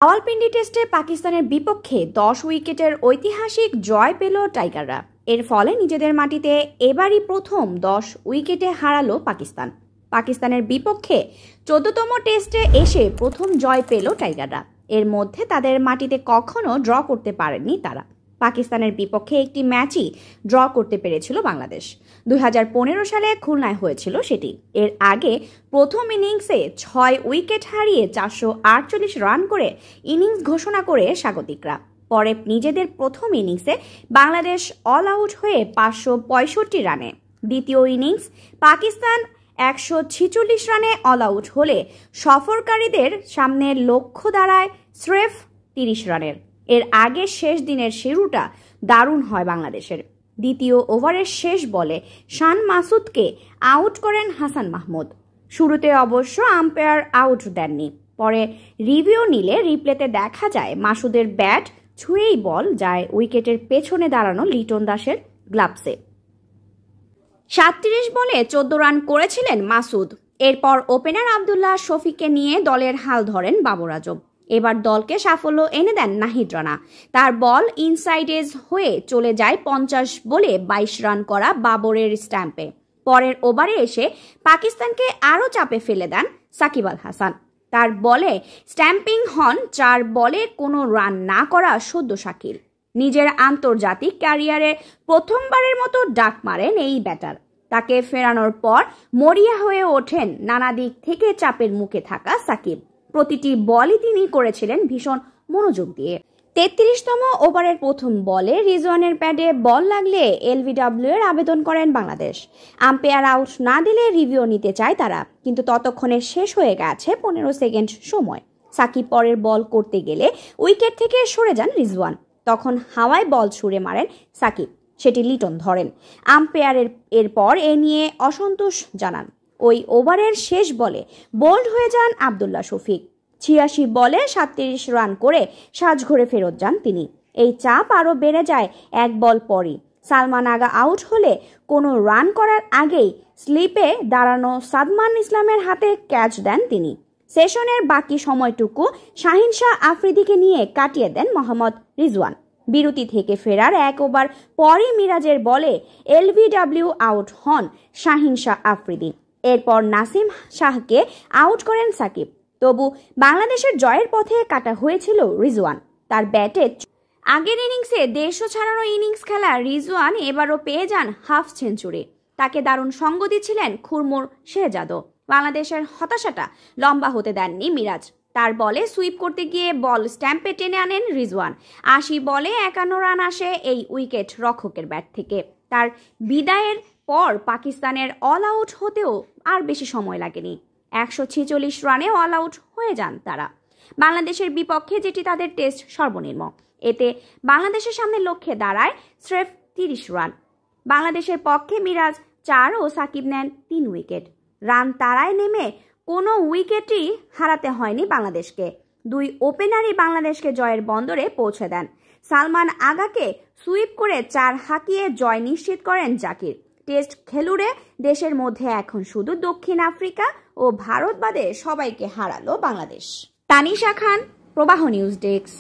রাওয়ালপিন্ডি টেস্টে পাকিস্তানের বিপক্ষে 10 উইকেটের ঐতিহাসিক জয় পেল টাইগাররা। এর ফলে নিজেদের মাটিতে এবারই প্রথম 10 উইকেটে হারালো পাকিস্তান। পাকিস্তানের বিপক্ষে 14তম টেস্টে এসে প্রথম জয় পেল টাইগাররা। এর মধ্যে তাদের মাটিতে কখনো ড্র করতে পারেনি তারা। পাকিস্তানের বিপক্ষে একটি ম্যাচই ড্র করতে পেরেছিল বাংলাদেশ। 2015 সালে খুলনায় হয়েছিল সেটি। এর আগে প্রথম ইনিংসে 6 উইকেট হারিয়ে 448 রান করে ইনিংস ঘোষণা করে স্বাগতিকরা। পরে নিজেদের প্রথম ইনিংসে বাংলাদেশ অল আউট হয়ে 565 রানে। দ্বিতীয় ইনিংস পাকিস্তান 146 রানে অল আউট হলে সফরকারীদের সামনে লক্ষ্য দাঁড়ায় স্রেফ 30 রানের। এর আগে শেষ দিনের শুরুটা দারুণ হয় বাংলাদেশের। দ্বিতীয় ওভারের শেষ বলে শান মাসুদকে আউট করেন হাসান মাহমুদ। শুরুতে অবশ্য আম্পায়ার আউট দেননি। পরে রিভিউ নিলে রিপ্লেতে দেখা যায় মাসুদের ব্যাট ছুঁয়েই বল যায় উইকেটের পেছনে দাঁড়ানো লিটন দাসের গ্লাভসে। 37 বলে 14 রান করেছিলেন মাসুদ। এরপর ওপেনার আবদুল্লাহ শফিককে নিয়ে দলের হাল ধরেন বাবর আজম। এবার দলকে সাফল্য এনে দেন নাহিদ রানা। তার বল ইনসাইড এজ হয়ে চলে যায় 50 বলে 22 রান করা বাবরের স্ট্যাম্পে। পরের ওভারে এসে পাকিস্তানকে আরও চাপে ফেলে দেন সাকিব আল হাসান। তার বলে স্ট্যাম্পিং হন 4 বলে কোনো রান না করা সদ্য শাকিল। নিজের আন্তর্জাতিক ক্যারিয়ারে প্রথমবারের মতো ডাক মারেন এই ব্যাটার। তাকে ফেরানোর পর মরিয়া হয়ে ওঠেন নানা দিক থেকে চাপের মুখে থাকা সাকিব। প্রতিটি বলই তিনি করেছিলেন ভীষণ মনোযোগ দিয়ে। 33তম ওভারের প্রথম বলে রিজওয়ানের প্যাডে বল লাগলে এলবিডব্লিউ এর আবেদন করেন বাংলাদেশ। আম্পায়ার আউট না দিলে রিভিউ নিতে চায় তারা, কিন্তু ততক্ষণে শেষ হয়ে গেছে 15 সেকেন্ড সময়। সাকিব পরের বল করতে গেলে উইকেট থেকে সরে যান রিজওয়ান। তখন হাওয়ায় বল ছুঁড়ে মারেন সাকিব, সেটি লিটন ধরেন। আম্পায়ারের এরপর এ নিয়ে অসন্তোষ জানান। ওই ওভারের শেষ বলে বোল্ড হয়ে যান আবদুল্লাহ শফিক। 86 বলে 37 রান করে সাজঘরে ফেরত যান তিনি। এই চাপ আরও বেড়ে যায় এক বল পরই। সালমান আগা আউট হলে কোনো রান করার আগেই স্লিপে দাঁড়ানো সাদমান ইসলামের হাতে ক্যাচ দেন তিনি। সেশনের বাকি সময়টুকু শাহিন শাহ আফ্রিদিকে নিয়ে কাটিয়ে দেন মোহাম্মদ রিজওয়ান। বিরতি থেকে ফেরার 1 ওভার পরই মিরাজের বলে এলবিডব্লিউ আউট হন শাহিন শাহ আফ্রিদি। এরপর নাসিম শাহকে আউট করেন সাকিব। তবু বাংলাদেশের জয়ের পথে কাটা হয়েছিল রিজওয়ান। তার ব্যাটে আগের ইনিংসে 150 ছাড়ানো ইনিংস খেলা রিজওয়ান এবারও পেয়ে যান হাফ সেঞ্চুরি। তাকে দারুণ সঙ্গ দিচ্ছিলেন খুরমুর শেহজাদও। বাংলাদেশের হতাশাটা লম্বা হতে দেননি মিরাজ। তার বলে সুইপ করতে গিয়ে বল স্ট্যাম্পে টেনে আনেন রিজওয়ান। 80 বলে 51 রান আসে এই উইকেট রক্ষকের ব্যাট থেকে। তার বিদায়ের পর পাকিস্তানের অল আউট হতেও আর বেশি সময় লাগেনি। 146 রানে অল আউট হয়ে যান তারা। বাংলাদেশের বিপক্ষে যেটি তাদের টেস্ট সর্বনিম্ন। এতে বাংলাদেশের সামনে লক্ষ্যে দাঁড়ায় স্রেফ 30 রান। বাংলাদেশের পক্ষে মিরাজ 4 ও সাকিব নেন 3 উইকেট। রান তাড়ায় নেমে কোনো উইকেটই হারাতে হয়নি বাংলাদেশকে। 2 ওপেনারই বাংলাদেশকে জয়ের বন্দরে পৌঁছে দেন। সালমান আগাকে সুইপ করে 4 হাঁকিয়ে জয় নিশ্চিত করেন জাকির। টেস্ট খেলুড়ে দেশের মধ্যে এখন শুধু দক্ষিণ আফ্রিকা ও ভারত বাদে সবাইকে হারালো বাংলাদেশ। তানিশা খান, প্রবাহ নিউজ ডেস্ক।